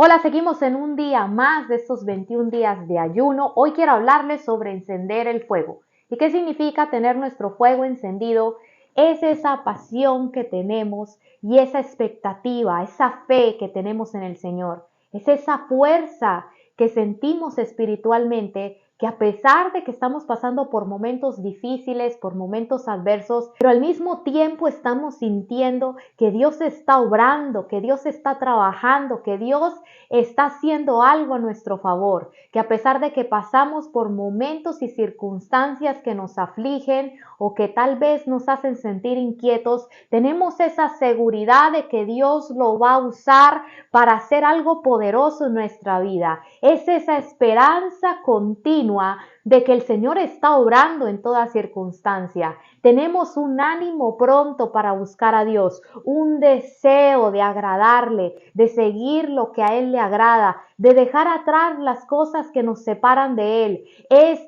Hola, seguimos en un día más de estos 21 días de ayuno. Hoy quiero hablarles sobre encender el fuego. ¿Y qué significa tener nuestro fuego encendido? Es esa pasión que tenemos y esa expectativa, esa fe que tenemos en el Señor. Es esa fuerza que sentimos espiritualmente, que a pesar de que estamos pasando por momentos difíciles, por momentos adversos, pero al mismo tiempo estamos sintiendo que Dios está obrando, que Dios está trabajando, que Dios está haciendo algo a nuestro favor, que a pesar de que pasamos por momentos y circunstancias que nos afligen o que tal vez nos hacen sentir inquietos, tenemos esa seguridad de que Dios lo va a usar para hacer algo poderoso en nuestra vida. Es esa esperanza continua de que el Señor está obrando en toda circunstancia. Tenemos un ánimo pronto para buscar a Dios, un deseo de agradarle, de seguir lo que a Él le agrada, de dejar atrás las cosas que nos separan de Él. Es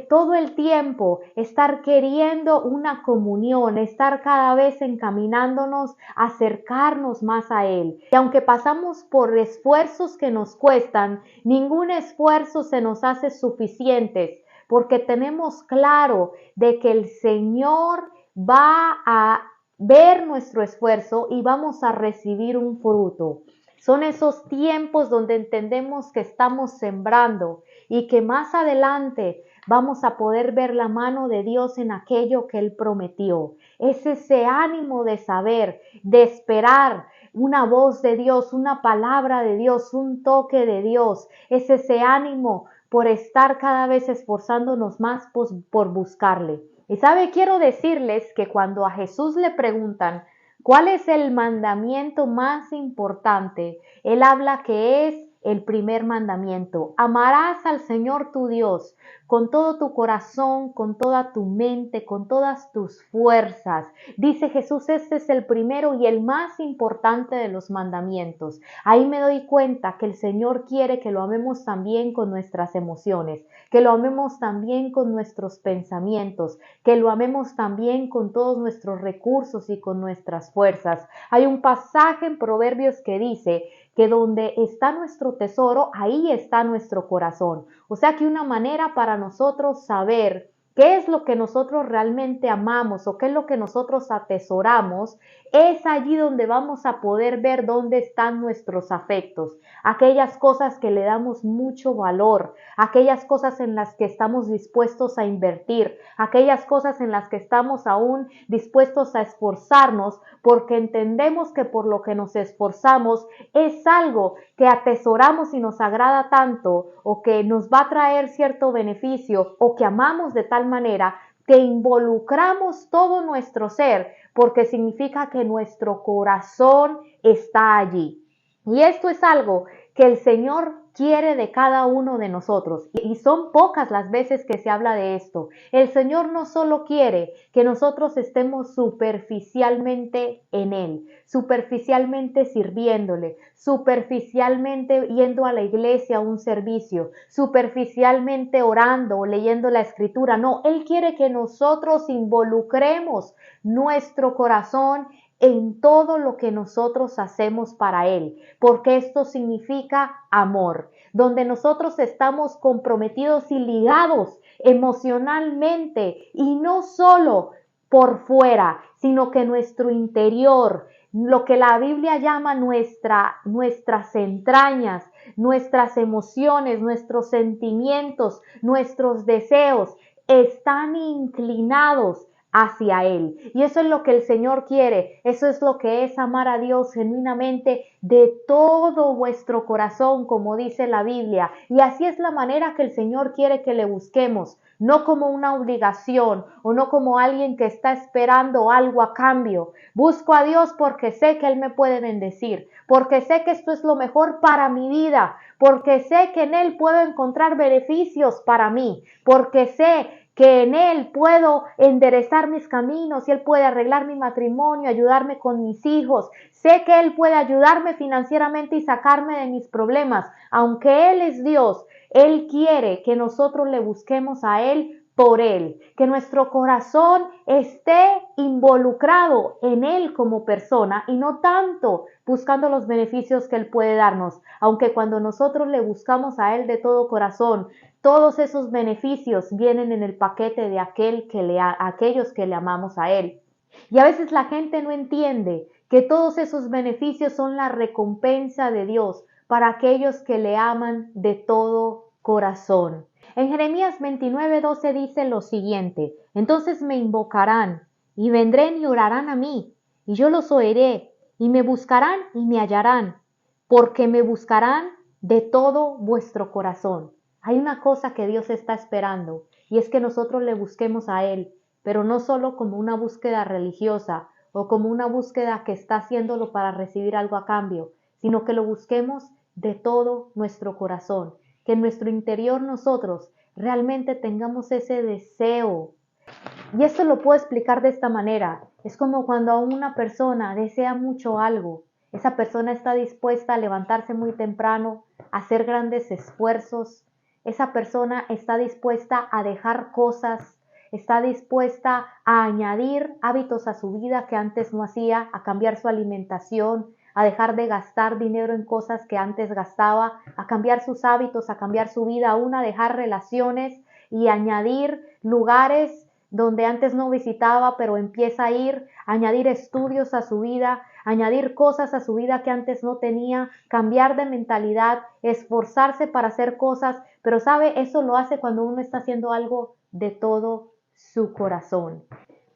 todo el tiempo estar queriendo una comunión, estar cada vez encaminándonos a acercarnos más a Él. Y aunque pasamos por esfuerzos que nos cuestan, ningún esfuerzo se nos hace suficientes, porque tenemos claro de que el Señor va a ver nuestro esfuerzo y vamos a recibir un fruto. Son esos tiempos donde entendemos que estamos sembrando y que más adelante vamos a poder ver la mano de Dios en aquello que Él prometió. Es ese ánimo de saber, de esperar una voz de Dios, una palabra de Dios, un toque de Dios. Es ese ánimo por estar cada vez esforzándonos más por buscarle. Y sabe, quiero decirles que cuando a Jesús le preguntan cuál es el mandamiento más importante, Él habla que es el primer mandamiento. Amarás al Señor tu Dios con todo tu corazón, con toda tu mente, con todas tus fuerzas. Dice Jesús, este es el primero y el más importante de los mandamientos. Ahí me doy cuenta que el Señor quiere que lo amemos también con nuestras emociones, que lo amemos también con nuestros pensamientos, que lo amemos también con todos nuestros recursos y con nuestras fuerzas. Hay un pasaje en Proverbios que dice que donde está nuestro tesoro, ahí está nuestro corazón. O sea que una manera para nosotros saber qué es lo que nosotros realmente amamos o qué es lo que nosotros atesoramos, es allí donde vamos a poder ver dónde están nuestros afectos, aquellas cosas que le damos mucho valor, aquellas cosas en las que estamos dispuestos a invertir, aquellas cosas en las que estamos aún dispuestos a esforzarnos, porque entendemos que por lo que nos esforzamos es algo que atesoramos y nos agrada tanto, o que nos va a traer cierto beneficio, o que amamos de tal manera que involucramos todo nuestro ser, porque significa que nuestro corazón está allí. Y esto es algo que el Señor quiere de cada uno de nosotros. Y son pocas las veces que se habla de esto. El Señor no solo quiere que nosotros estemos superficialmente en Él, superficialmente sirviéndole, superficialmente yendo a la iglesia a un servicio, superficialmente orando o leyendo la escritura. No, Él quiere que nosotros involucremos nuestro corazón en todo lo que nosotros hacemos para Él, porque esto significa amor, donde nosotros estamos comprometidos y ligados emocionalmente y no solo por fuera, sino que nuestro interior, lo que la Biblia llama nuestras entrañas, nuestras emociones, nuestros sentimientos, nuestros deseos, están inclinados hacia Él. Y eso es lo que el Señor quiere. Eso es lo que es amar a Dios genuinamente de todo vuestro corazón, como dice la Biblia. Y así es la manera que el Señor quiere que le busquemos, no como una obligación o no como alguien que está esperando algo a cambio. Busco a Dios porque sé que Él me puede bendecir, porque sé que esto es lo mejor para mi vida, porque sé que en Él puedo encontrar beneficios para mí, porque sé que en Él puedo enderezar mis caminos y Él puede arreglar mi matrimonio, ayudarme con mis hijos. Sé que Él puede ayudarme financieramente y sacarme de mis problemas. Aunque Él es Dios, Él quiere que nosotros le busquemos a Él por Él, que nuestro corazón esté involucrado en Él como persona y no tanto buscando los beneficios que Él puede darnos, aunque cuando nosotros le buscamos a Él de todo corazón, todos esos beneficios vienen en el paquete de aquellos que le amamos a Él. Y a veces la gente no entiende que todos esos beneficios son la recompensa de Dios para aquellos que le aman de todo corazón. En Jeremías 29:12 dice lo siguiente: entonces me invocarán y vendrán y orarán a mí, y yo los oiré, y me buscarán y me hallarán, porque me buscarán de todo vuestro corazón. Hay una cosa que Dios está esperando, y es que nosotros le busquemos a Él, pero no solo como una búsqueda religiosa o como una búsqueda que está haciéndolo para recibir algo a cambio, sino que lo busquemos de todo nuestro corazón, que en nuestro interior nosotros realmente tengamos ese deseo. Y esto lo puedo explicar de esta manera. Es como cuando una persona desea mucho algo. Esa persona está dispuesta a levantarse muy temprano, a hacer grandes esfuerzos. Esa persona está dispuesta a dejar cosas, está dispuesta a añadir hábitos a su vida que antes no hacía, a cambiar su alimentación, a dejar de gastar dinero en cosas que antes gastaba, a cambiar sus hábitos, a cambiar su vida, aún a dejar relaciones y añadir lugares donde antes no visitaba, pero empieza a ir, añadir estudios a su vida, añadir cosas a su vida que antes no tenía, cambiar de mentalidad, esforzarse para hacer cosas, pero sabe, eso lo hace cuando uno está haciendo algo de todo su corazón.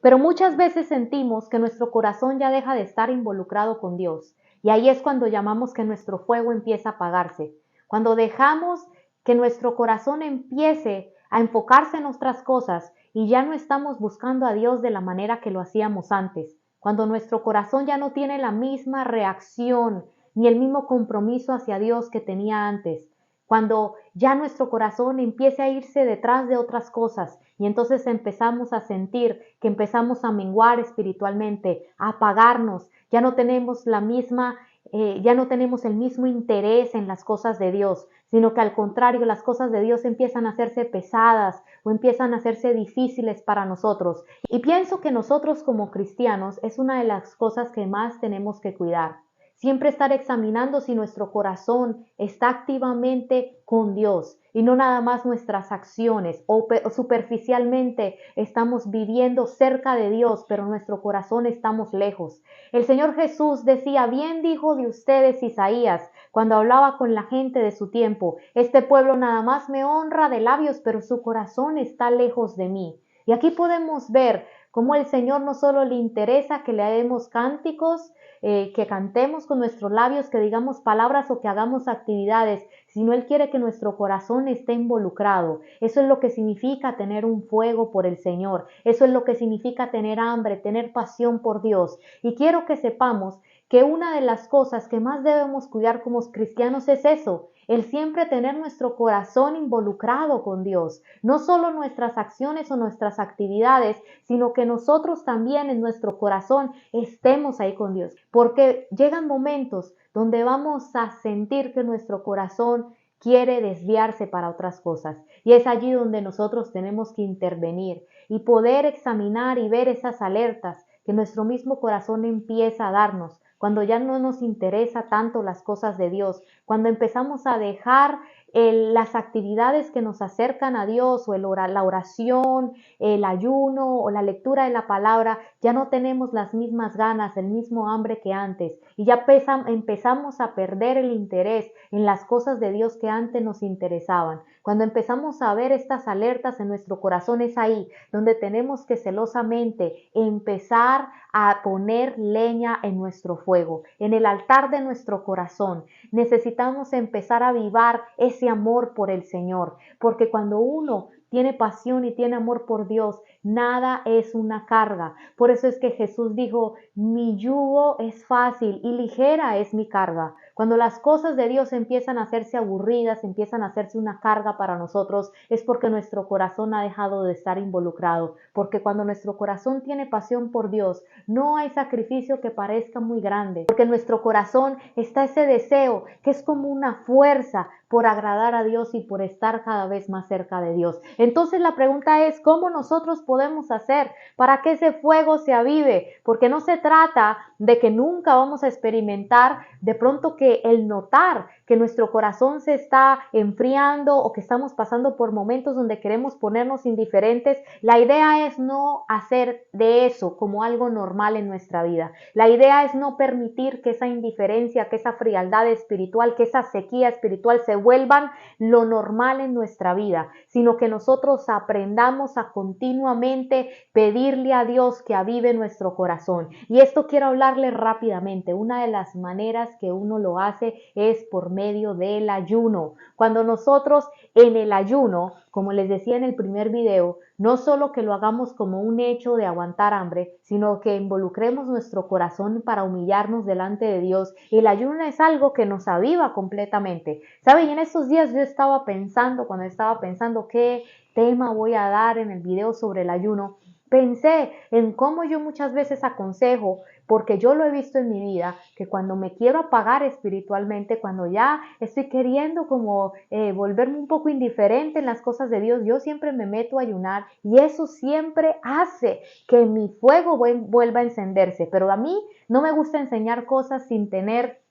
Pero muchas veces sentimos que nuestro corazón ya deja de estar involucrado con Dios, y ahí es cuando llamamos que nuestro fuego empieza a apagarse, cuando dejamos que nuestro corazón empiece a enfocarse en otras cosas y ya no estamos buscando a Dios de la manera que lo hacíamos antes, cuando nuestro corazón ya no tiene la misma reacción ni el mismo compromiso hacia Dios que tenía antes, cuando ya nuestro corazón empiece a irse detrás de otras cosas y entonces empezamos a sentir que empezamos a menguar espiritualmente, a apagarnos, ya no tenemos ya no tenemos el mismo interés en las cosas de Dios, sino que al contrario, las cosas de Dios empiezan a hacerse pesadas o empiezan a hacerse difíciles para nosotros. Y pienso que nosotros como cristianos es una de las cosas que más tenemos que cuidar. Siempre estar examinando si nuestro corazón está activamente con Dios y no nada más nuestras acciones o superficialmente estamos viviendo cerca de Dios, pero nuestro corazón estamos lejos. El Señor Jesús decía, bien dijo de ustedes Isaías, cuando hablaba con la gente de su tiempo, este pueblo nada más me honra de labios, pero su corazón está lejos de mí. Y aquí podemos ver cómo el Señor no solo le interesa que le demos cánticos, que cantemos con nuestros labios, que digamos palabras o que hagamos actividades, sino Él quiere que nuestro corazón esté involucrado. Eso es lo que significa tener un fuego por el Señor. Eso es lo que significa tener hambre, tener pasión por Dios. Y quiero que sepamos que una de las cosas que más debemos cuidar como cristianos es eso, el siempre tener nuestro corazón involucrado con Dios, no solo nuestras acciones o nuestras actividades, sino que nosotros también en nuestro corazón estemos ahí con Dios, porque llegan momentos donde vamos a sentir que nuestro corazón quiere desviarse para otras cosas y es allí donde nosotros tenemos que intervenir y poder examinar y ver esas alertas que nuestro mismo corazón empieza a darnos cuando ya no nos interesa tanto las cosas de Dios, cuando empezamos a dejar las actividades que nos acercan a Dios o la oración, el ayuno o la lectura de la palabra, ya no tenemos las mismas ganas, el mismo hambre que antes y ya empezamos a perder el interés en las cosas de Dios que antes nos interesaban. Cuando empezamos a ver estas alertas en nuestro corazón es ahí donde tenemos que celosamente empezar a poner leña en nuestro fuego, en el altar de nuestro corazón. Necesitamos empezar a avivar ese amor por el Señor, porque cuando uno tiene pasión y tiene amor por Dios, nada es una carga. Por eso es que Jesús dijo, mi yugo es fácil y ligera es mi carga, Cuando las cosas de Dios empiezan a hacerse aburridas, empiezan a hacerse una carga para nosotros, es porque nuestro corazón ha dejado de estar involucrado. Porque cuando nuestro corazón tiene pasión por Dios, no hay sacrificio que parezca muy grande. Porque en nuestro corazón está ese deseo que es como una fuerza por agradar a Dios y por estar cada vez más cerca de Dios. Entonces la pregunta es, ¿cómo nosotros podemos hacer para que ese fuego se avive? Porque no se trata de que nunca vamos a experimentar de pronto que el notar que nuestro corazón se está enfriando o que estamos pasando por momentos donde queremos ponernos indiferentes. La idea es no hacer de eso como algo normal en nuestra vida. La idea es no permitir que esa indiferencia, que esa frialdad espiritual, que esa sequía espiritual se vuelvan lo normal en nuestra vida, sino que nosotros aprendamos a continuamente pedirle a Dios que avive nuestro corazón. Y esto quiero hablarles rápidamente. Una de las maneras que uno lo hace es por medio del ayuno. Cuando nosotros en el ayuno, como les decía en el primer video, no solo que lo hagamos como un hecho de aguantar hambre, sino que involucremos nuestro corazón para humillarnos delante de Dios. El ayuno es algo que nos aviva completamente. ¿Saben? Y en estos días yo estaba pensando, cuando estaba pensando qué tema voy a dar en el video sobre el ayuno, pensé en cómo yo muchas veces aconsejo, porque yo lo he visto en mi vida, que cuando me quiero apagar espiritualmente, cuando ya estoy queriendo como volverme un poco indiferente en las cosas de Dios, yo siempre me meto a ayunar y eso siempre hace que mi fuego vuelva a encenderse. Pero a mí no me gusta enseñar cosas sin tener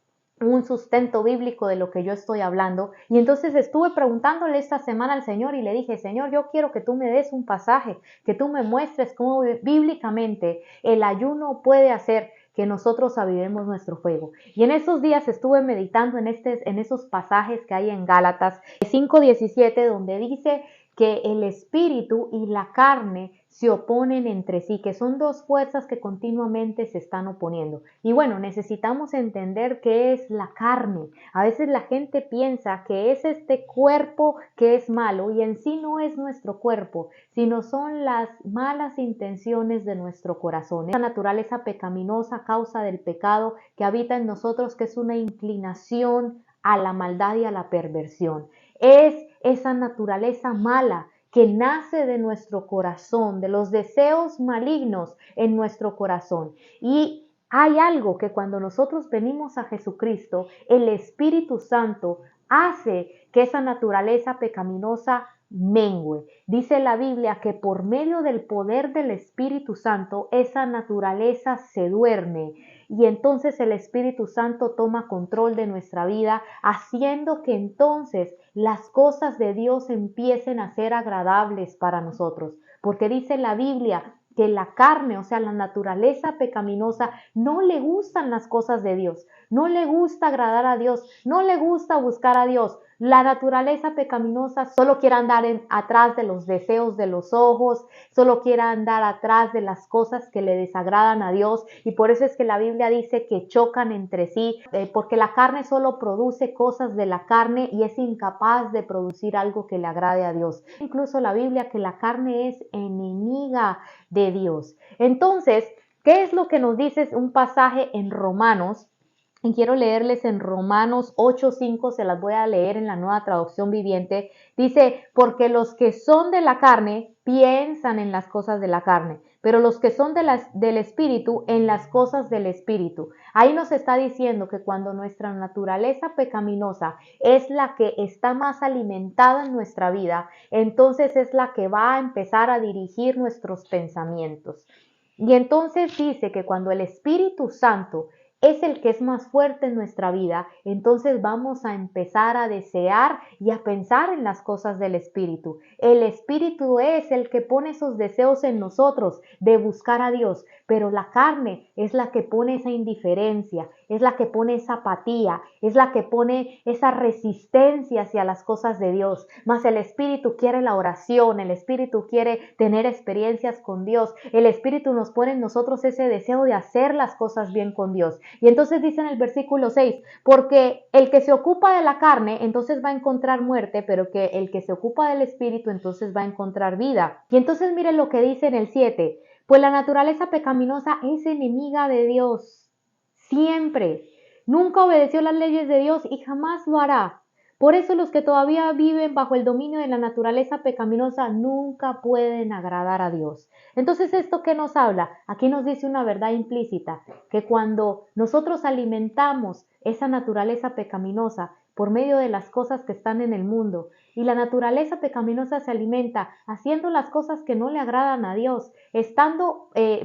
un sustento bíblico de lo que yo estoy hablando. Y entonces estuve preguntándole esta semana al Señor y le dije, Señor, yo quiero que tú me des un pasaje, que tú me muestres cómo bíblicamente el ayuno puede hacer que nosotros avivemos nuestro fuego. Y en esos días estuve meditando en esos pasajes que hay en Gálatas 5:17, donde dice que el espíritu y la carne se oponen entre sí, que son dos fuerzas que continuamente se están oponiendo. Y bueno, necesitamos entender qué es la carne. A veces la gente piensa que es este cuerpo que es malo y en sí no es nuestro cuerpo, sino son las malas intenciones de nuestro corazón. Esa naturaleza pecaminosa a causa del pecado que habita en nosotros, que es una inclinación a la maldad y a la perversión. Es esa naturaleza mala que nace de nuestro corazón, de los deseos malignos en nuestro corazón. Y hay algo que cuando nosotros venimos a Jesucristo, el Espíritu Santo hace que esa naturaleza pecaminosa mengue. Dice la Biblia que por medio del poder del Espíritu Santo, esa naturaleza se duerme y entonces el Espíritu Santo toma control de nuestra vida, haciendo que entonces las cosas de Dios empiecen a ser agradables para nosotros. Porque dice la Biblia que la carne, o sea, la naturaleza pecaminosa, no le gustan las cosas de Dios, no le gusta agradar a Dios, no le gusta buscar a Dios. La naturaleza pecaminosa solo quiere andar atrás de los deseos de los ojos, solo quiere andar atrás de las cosas que le desagradan a Dios, y por eso es que la Biblia dice que chocan entre sí, porque la carne solo produce cosas de la carne y es incapaz de producir algo que le agrade a Dios. Incluso la Biblia que la carne es enemiga de Dios. Entonces, ¿qué es lo que nos dice un pasaje en Romanos? Y quiero leerles en Romanos 8:5, se las voy a leer en la Nueva Traducción Viviente. Dice, porque los que son de la carne piensan en las cosas de la carne, pero los que son del Espíritu en las cosas del Espíritu. Ahí nos está diciendo que cuando nuestra naturaleza pecaminosa es la que está más alimentada en nuestra vida, entonces es la que va a empezar a dirigir nuestros pensamientos. Y entonces dice que cuando el Espíritu Santo es el que es más fuerte en nuestra vida, entonces vamos a empezar a desear y a pensar en las cosas del Espíritu. El Espíritu es el que pone esos deseos en nosotros de buscar a Dios, pero la carne es la que pone esa indiferencia, es la que pone esa apatía, es la que pone esa resistencia hacia las cosas de Dios. Mas el Espíritu quiere la oración, el Espíritu quiere tener experiencias con Dios, el Espíritu nos pone en nosotros ese deseo de hacer las cosas bien con Dios. Y entonces dice en el versículo 6, porque el que se ocupa de la carne, entonces va a encontrar muerte, pero que el que se ocupa del Espíritu, entonces va a encontrar vida. Y entonces miren lo que dice en el 7, pues la naturaleza pecaminosa es enemiga de Dios, siempre. nunca obedeció las leyes de Dios y jamás lo hará. Por eso los que todavía viven bajo el dominio de la naturaleza pecaminosa nunca pueden agradar a Dios. Entonces, ¿esto qué nos habla? Aquí nos dice una verdad implícita, que cuando nosotros alimentamos esa naturaleza pecaminosa por medio de las cosas que están en el mundo, y la naturaleza pecaminosa se alimenta haciendo las cosas que no le agradan a Dios,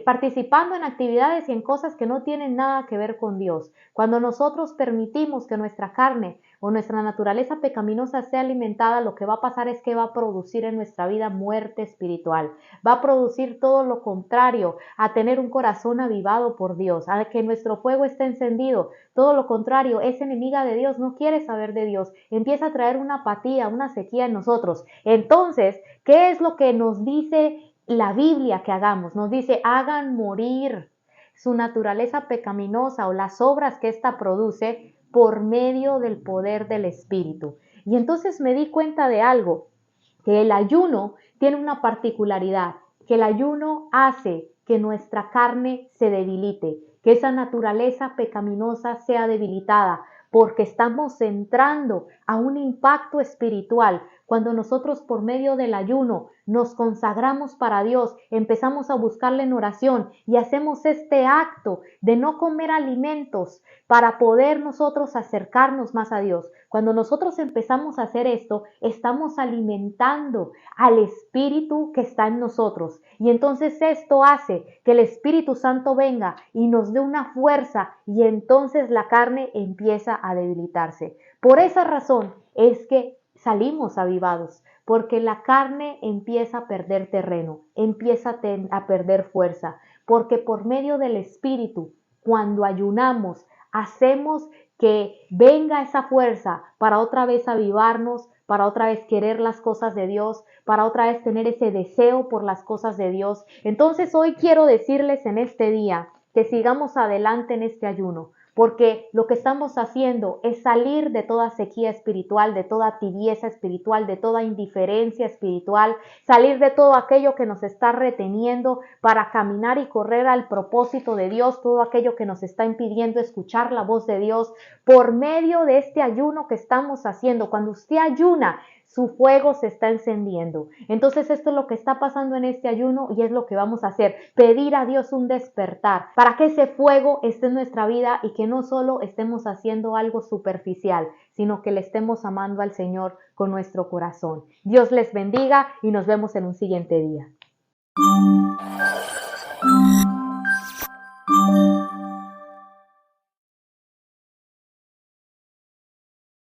participando en actividades y en cosas que no tienen nada que ver con Dios. Cuando nosotros permitimos que nuestra carne o nuestra naturaleza pecaminosa sea alimentada, lo que va a pasar es que va a producir en nuestra vida muerte espiritual. Va a producir todo lo contrario, a tener un corazón avivado por Dios, a que nuestro fuego esté encendido. Todo lo contrario, es enemiga de Dios, no quiere saber de Dios. Empieza a traer una apatía, una sequía en nosotros. Entonces, ¿qué es lo que nos dice la Biblia que hagamos? Nos dice, hagan morir su naturaleza pecaminosa o las obras que ésta produce por medio del poder del Espíritu. Y entonces me di cuenta de algo, que el ayuno tiene una particularidad, que el ayuno hace que nuestra carne se debilite, que esa naturaleza pecaminosa sea debilitada, porque estamos entrando a un impacto espiritual. Cuando nosotros por medio del ayuno nos consagramos para Dios, empezamos a buscarle en oración y hacemos este acto de no comer alimentos para poder nosotros acercarnos más a Dios. Cuando nosotros empezamos a hacer esto, estamos alimentando al Espíritu que está en nosotros. Y entonces esto hace que el Espíritu Santo venga y nos dé una fuerza y entonces la carne empieza a debilitarse. Por esa razón es que salimos avivados, porque la carne empieza a perder terreno, empieza a perder fuerza, porque por medio del Espíritu, cuando ayunamos, hacemos que venga esa fuerza para otra vez avivarnos, para otra vez querer las cosas de Dios, para otra vez tener ese deseo por las cosas de Dios. Entonces hoy quiero decirles en este día que sigamos adelante en este ayuno, porque lo que estamos haciendo es salir de toda sequía espiritual, de toda tibieza espiritual, de toda indiferencia espiritual, salir de todo aquello que nos está reteniendo para caminar y correr al propósito de Dios, todo aquello que nos está impidiendo escuchar la voz de Dios por medio de este ayuno que estamos haciendo. Cuando usted ayuna, su fuego se está encendiendo. Entonces esto es lo que está pasando en este ayuno y es lo que vamos a hacer, pedir a Dios un despertar para que ese fuego esté en nuestra vida y que no solo estemos haciendo algo superficial, sino que le estemos amando al Señor con nuestro corazón. Dios les bendiga y nos vemos en un siguiente día.